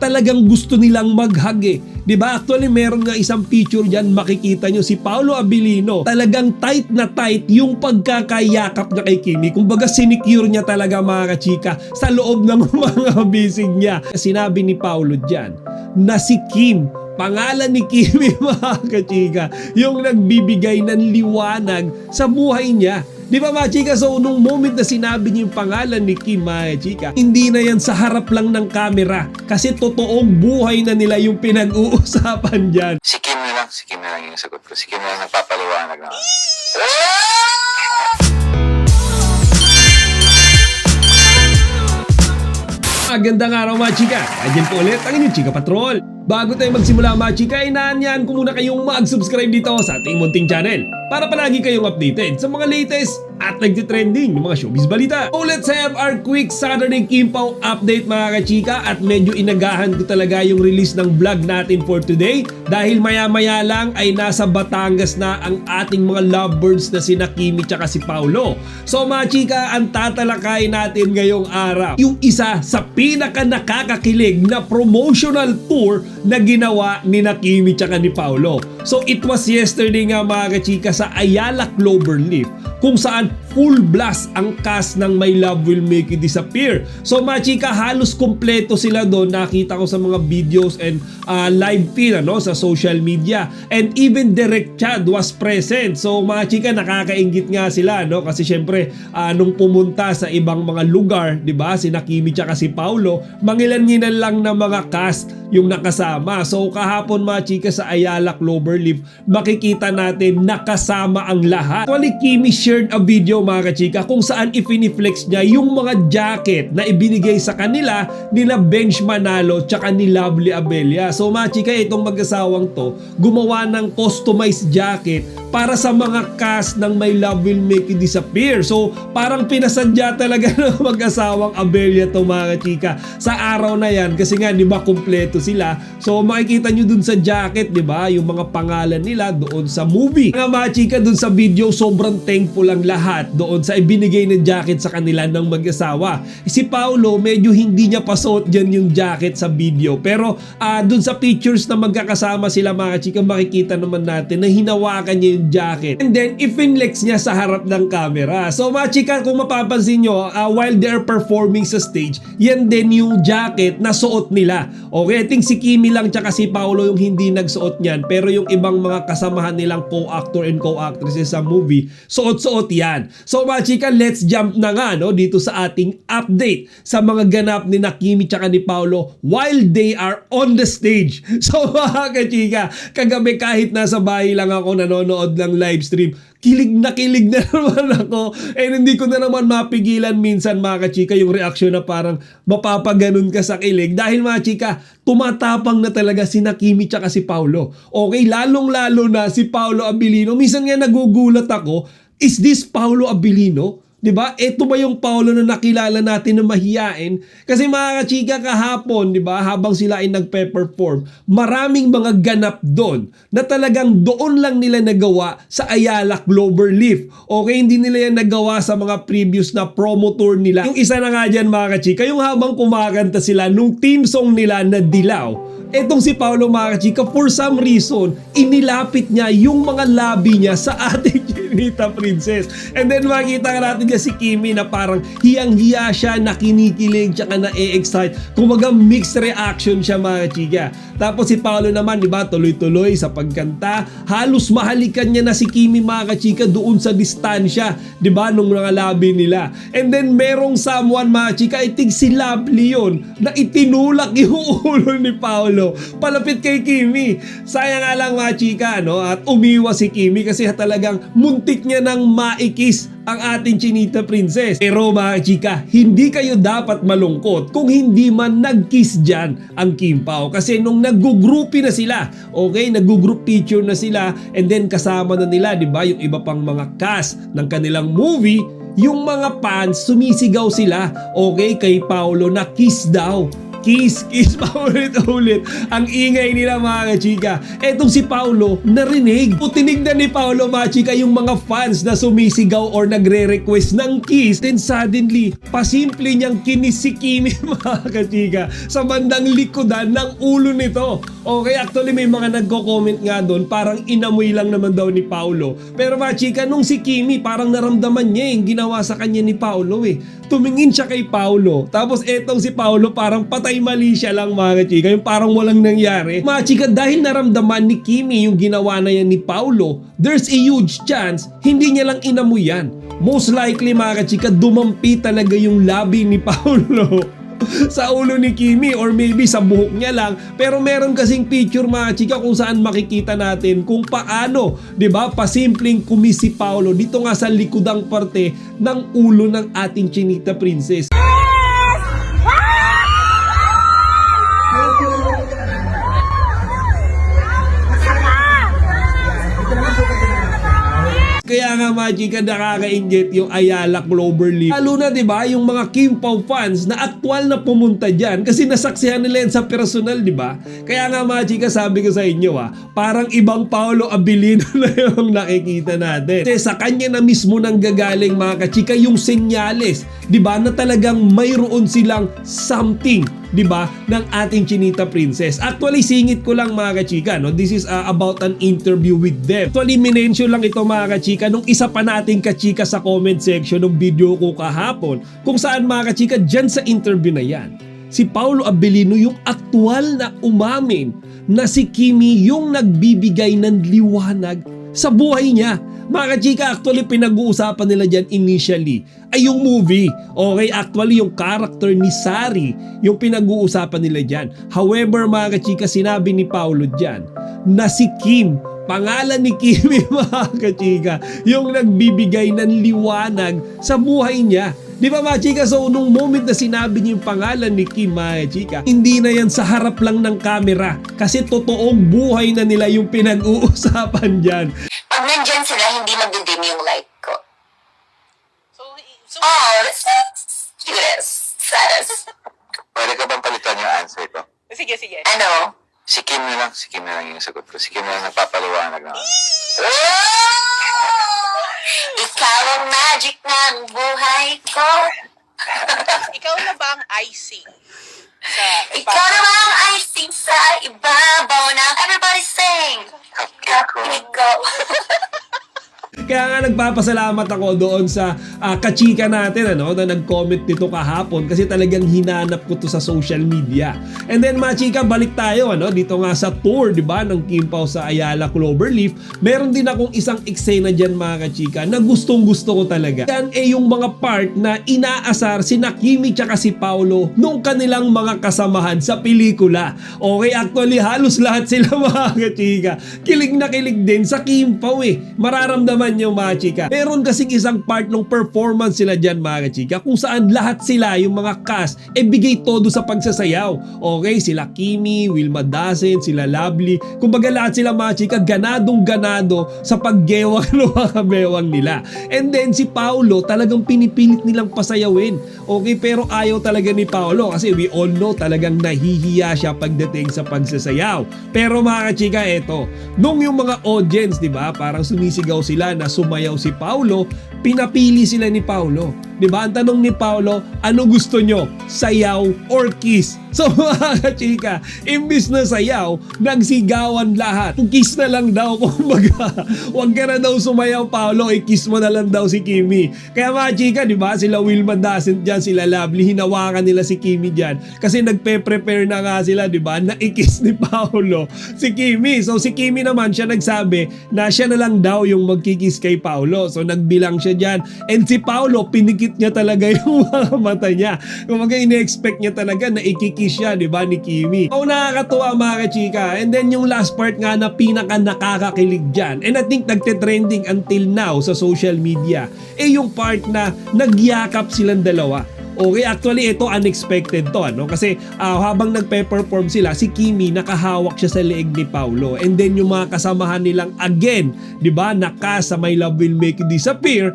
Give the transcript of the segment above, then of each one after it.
talagang gusto nilang mag-hug eh. Diba? Actually, meron nga isang picture dyan, makikita nyo si Paolo Abilino. Talagang tight na tight yung pagkakayakap niya kay Kimi. Kumbaga, sinicure niya talaga mga kachika sa loob ng mga bisig niya. Sinabi ni Paolo dyan na si Kim, pangalan ni Kimi mga kachika, yung nagbibigay ng liwanag sa buhay niya. Di ba mga chika? So nung moment na sinabi niya yung pangalan ni Kim mga chika, hindi na yan sa harap lang ng camera kasi totoong buhay na nila yung pinag-uusapan dyan. Si Kim na lang yung sagot ko. Si Kim na lang nagpapaliwanag na. Magandang araw mga chika. Ayan po ulit ang inyong Chika Patrol. Bago tayo magsimula mga chika, inaanyahan ko muna kayong mag-subscribe dito sa ating munting channel para palagi kayong updated sa mga latest at nagtitrending ng mga showbiz balita. So let's have our quick Saturday Kim Pao update mga kachika, at medyo inagahan ko talaga yung release ng vlog natin for today dahil maya-maya lang ay nasa Batangas na ang ating mga lovebirds na sina Kimi tsaka si Paolo. So mga chika, ang tatalakay natin ngayong araw yung isa sa pinaka nakakakilig na promotional tour na ginawa ni Kimi tsaka ni Paolo. So it was yesterday nga mga kachika sa Ayala Cloverleaf kung saan full blast ang cast ng My Love Will Make You Disappear. So mga chika, halos kompleto sila doon. Nakita ko sa mga videos and live feed sa social media. And even Direct Chad was present. So mga chika, nakakaingit nga sila kasi syempre nung pumunta sa ibang mga lugar, 'di ba? Si Kimi tsaka si Paolo, mangilan-ngilan lang na mga cast yung nakasama. So kahapon mga chika sa Ayala Cloverleaf, makikita natin nakasama ang lahat. Actually, Kimi shared a video mga kachika kung saan ifiniflex niya yung mga jacket na ibinigay sa kanila nila Benj Manalo tsaka ni Lovely Abella. So mga chika, itong mag-asawang to gumawa ng customized jacket para sa mga cast ng My Love Will Make You Disappear. So parang pinasadya talaga ng mag-asawang Abella to mga chika sa araw na yan kasi nga di ba kumpleto sila. So makikita nyo dun sa jacket, di ba, yung mga pangalan nila doon sa movie. Mga chika, dun sa video sobrang thankful ang lahat doon sa ibinigay na jacket sa kanila ng mag-asawa. Si Paolo, medyo hindi niya pasuot dyan yung jacket sa video. Pero dun sa pictures na magkakasama sila mga chika, makikita naman natin na hinawakan niya yung jacket. And then, ifinlex niya sa harap ng camera. So mga chika, kung mapapansin nyo, while they are performing sa stage, yan din yung jacket na suot nila. Okay, I think si Kimi lang tsaka si Paolo yung hindi nagsuot niyan. Pero yung ibang mga kasamahan nilang co-actor and co-actresses sa movie, suot-suot yan. So mga chika, let's jump na nga dito sa ating update sa mga ganap ni Kimi tsaka ni Paolo while they are on the stage. So mga kachika, kagabi kahit nasa bahay lang ako nanonood ng live stream, kilig na naman ako, and hindi ko na naman mapigilan minsan mga kachika yung reaksyon na parang mapapaganon ka sa kilig dahil mga chika, tumatapang na talaga si Kimi tsaka si Paolo. Okay, lalong-lalo na si Paolo Abilino. Minsan nga nagugulat ako, is this Paolo Abilino? Diba? Ito ba yung Paolo na nakilala natin na mahiyain? Kasi mga kachika, kahapon, diba, habang sila ay nagpe-perform, maraming mga ganap doon na talagang doon lang nila nagawa sa Ayala Cloverleaf. Okay, hindi nila yan nagawa sa mga previous na promo tour nila. Yung isa na nga dyan mga kachika, yung habang kumakanta sila nung theme song nila na Dilaw. Etong si Paolo mga kachika, for some reason, inilapit niya yung mga labi niya sa ating Chinita Princess. And then makita natin niya si Kimi na parang hiyang-hiya siya, nakinikilig, tsaka na-excite. Kumaga mixed reaction siya mga chika. Tapos si Paolo naman, di ba, tuloy-tuloy sa pagkanta. Halos mahalikan niya na si Kimi mga kachika doon sa distansya, di ba, nung mga labi nila. And then merong someone mga chika, I think si Lovely yun, na itinulak yung ulo ni Paolo palapit kay Kimi. Sayang nga lang mga chika, at umiwas si Kimi kasi talagang muntik niya nang maikis ang ating Chinita Princess. Pero mga chika, hindi kayo dapat malungkot kung hindi man nag-kiss dyan ang Kim Pao. Kasi nung nag-group na sila, okay, nag-group picture na sila, and then kasama na nila, di ba, yung iba pang mga cast ng kanilang movie, yung mga fans, sumisigaw sila, okay, kay Paolo na kiss daw. kiss pa ulit-ulit. Ang ingay nila mga kachika. Etong si Paolo, narinig. Tinignan ni Paolo mga chika yung mga fans na sumisigaw or nagre-request ng kiss. Then suddenly, pasimple niyang kinis si Kimi mga kachika sa bandang likodan ng ulo nito. Okay, actually may mga nagko-comment nga doon, parang inamoy lang naman daw ni Paolo. Pero mga chika, nung si Kimi, parang naramdaman niya yung ginawa sa kanya ni Paolo eh. Tumingin siya kay Paolo. Tapos etong si Paolo parang patay mali siya lang mga chika. Yung parang walang nangyari. Mga chika, dahil naramdaman ni Kimi yung ginawa na yan ni Paolo, there's a huge chance hindi niya lang inamoy yan. Most likely mga chika, dumampi talaga yung labi ni Paolo sa ulo ni Kimi or maybe sa buhok niya lang. Pero meron kasing picture mga chika kung saan makikita natin kung paano, 'di ba, pasimpleng kumis si Paolo dito nga sa likudang parte ng ulo ng ating Chinita Princess. Kaya nga mga chika, nakaka-injet yung Ayala Cloverleaf. Lalo na 'di ba yung mga Kim Pao fans na aktwal na pumunta diyan kasi nasaksihan nila yan sa personal, 'di ba? Kaya nga mga chika, sabi ko sa inyo parang ibang Paolo Abilino na yung nakikita natin. Kasi sa kanya na mismo nang gagaling mga kachika yung senyales, 'di ba, na talagang mayroon silang something, 'di ba, ng ating Chinita Princess. Actually, singit ko lang mga kachika, no? This is about an interview with them. Actually, minention lang ito mga kachika nung isa pa nating kachika sa comment section ng video ko kahapon, kung saan mga kachika dyan sa interview na yan, si Paolo Abilino yung aktwal na umamin na si Kimi yung nagbibigay ng liwanag sa buhay niya. Mga kachika, actually pinag-uusapan nila dyan initially ay yung movie. Okay, actually yung character ni Sari yung pinag-uusapan nila dyan. However mga kachika, sinabi ni Paolo dyan na si Kim, pangalan ni Kimi mga kachika, yung nagbibigay ng liwanag sa buhay niya. Di ba mga chika? So nung moment na sinabi niya yung pangalan ni Kim mga chika, hindi na yan sa harap lang ng camera kasi totoong buhay na nila yung pinag-uusapan dyan. Pag nandyan sila, hindi magdidim yung light ko. So Oh, yes. Saras. Pwede ka bang palitan yung answer ko? sige, sige. Ano? Si Kim na lang yung sagot ko. Si Kim na lang nagpapaliwanag na. Ikaw ang magic ng buhay ko. Ikaw na ba ang icing? Ikaw naman ang icing sa ibabaw ng everybody sing. Cupcake ko. Go. Kaya nga nagpapasalamat ako doon sa kachika natin na nag-comment dito kahapon kasi talagang hinanap ko to sa social media. And then mga chika, balik tayo dito nga sa tour, 'di ba, ng Kim Pao sa Ayala Cloverleaf. Meron din akong isang eksena diyan mga kachika na gustong-gusto ko talaga. Yan yung mga part na inaasar sina Kimi tsaka si Paolo nung kanilang mga kasamahan sa pelikula. Okay, actually halos lahat sila mga kachika kilig na kilig din sa Kim Pao mararamdaman yung mga chika. Meron kasing isang part ng performance sila dyan mga chika kung saan lahat sila, yung mga cast, bigay todo sa pagsasayaw. Okay, sila Kimi, Wilma Dasen, sila Lovely. Kumbaga lahat sila mga chika, ganadong-ganado sa paggewang ng mga bewang nila. And then si Paolo, talagang pinipilit nilang pasayawin. Okay, pero ayaw talaga ni Paolo kasi we all know talagang nahihiya siya pagdating sa pagsasayaw. Pero mga chika, eto, nung yung mga audience, di ba, parang sumisigaw sila na sumayaw si Paolo, pinapili sila ni Paolo. Diba? Ang tanong ni Paolo, ano gusto nyo? Sayaw or kiss? So mga kachika, imbis na sayaw, nagsigawan lahat. Kiss na lang daw, kumbaga. Huwag ka na daw sumayaw, Paolo, i-kiss mo na lang daw si Kimi. Kaya mga chika, diba? Sila Wilma Dasen dyan, sila Lovely, hinawakan nila si Kimi dyan. Kasi nagpe-prepare na nga sila, diba? Na i-kiss ni Paolo si Kimi. So si Kimi naman, siya nagsabi na siya na lang daw yung magkikiss kay Paolo. So nagbilang siya dyan. And si Paolo, pinikit niya talaga yung mga mata niya. Kumbaga ine-expect niya talaga na ikikiss siya, di ba, ni Kimi. So nakakatuwa mga kachika. And then yung last part nga na pinaka nakakakilig dyan, and I think nagte-trending until now sa social media, yung part na nagyakap silang dalawa. Okay, actually ito unexpected to kasi habang nagpe-perform sila, si Kimi nakahawak siya sa leeg ni Paolo. And then yung mga kasamahan nilang again, 'di ba, naka sa My Love Will Make You Disappear,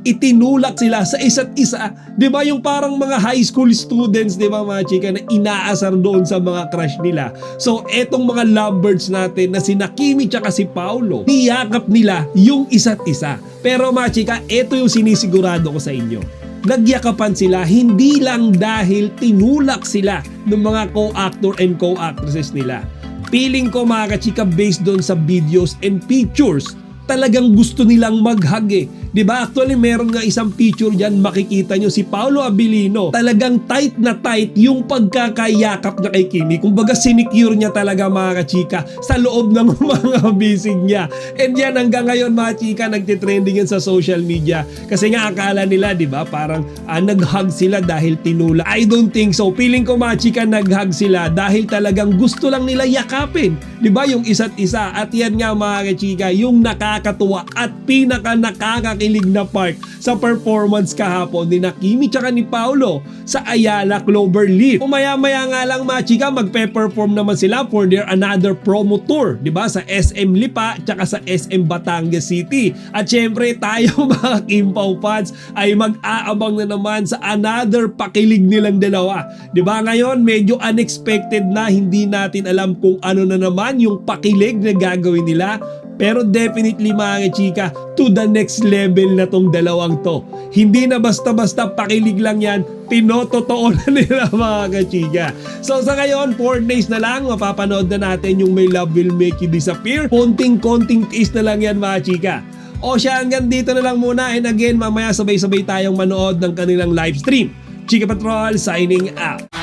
itinulak sila sa isa't isa. 'Di ba yung parang mga high school students, 'di ba mga chika, na inaasar doon sa mga crush nila. So etong mga lovebirds natin na si Kimi tsaka si Paolo, niyakap nila yung isa't isa. Pero mga chika, ito yung sinisigurado ko sa inyo. Nagyakapan sila hindi lang dahil tinulak sila ng mga co-actor and co-actresses nila. Feeling ko mga kachika, based doon sa videos and pictures, talagang gusto nilang mag-hug eh. Diba? Actually, meron nga isang picture dyan, makikita nyo si Paolo Abilino. Talagang tight na tight yung pagkakayakap niya kay Kimi. Kumbaga, sinicure niya talaga mga kachika sa loob ng mga bisig niya. And yan, hanggang ngayon mga chika, nagtitrending yan sa social media. Kasi nga akala nila, diba, parang nag-hug sila dahil tinula. I don't think so. Feeling ko mga chika, nag-hug sila dahil talagang gusto lang nila yakapin. Diba? Yung isa't isa. At yan nga mga kachika, yung nakakatuwa at pinaka nakakakilig na part sa performance kahapon ni Kimi tsaka ni Paolo sa Ayala Cloverleaf. Maya-maya nga lang mga chika, magpe-perform naman sila for their another promo tour, 'di ba? Sa SM Lipa tsaka sa SM Batangas City. At syempre tayo mga Kim Pao fans ay mag-aabang na naman sa another pakilig nilang dalawa. 'Di ba? Ngayon medyo unexpected na, hindi natin alam kung ano na naman yung pakilig na gagawin nila. Pero definitely mga chika, to the next level na tong dalawang to. Hindi na basta-basta pakilig lang yan, tinototoo na nila mga kachika. So sa ngayon, 4 days na lang, mapapanood na natin yung My Love Will Make You Disappear. Konting-konting taste na lang yan mga chika. O siya, hanggang dito na lang muna. And again, mamaya sabay-sabay tayong manood ng kanilang live stream. Chika Patrol signing out.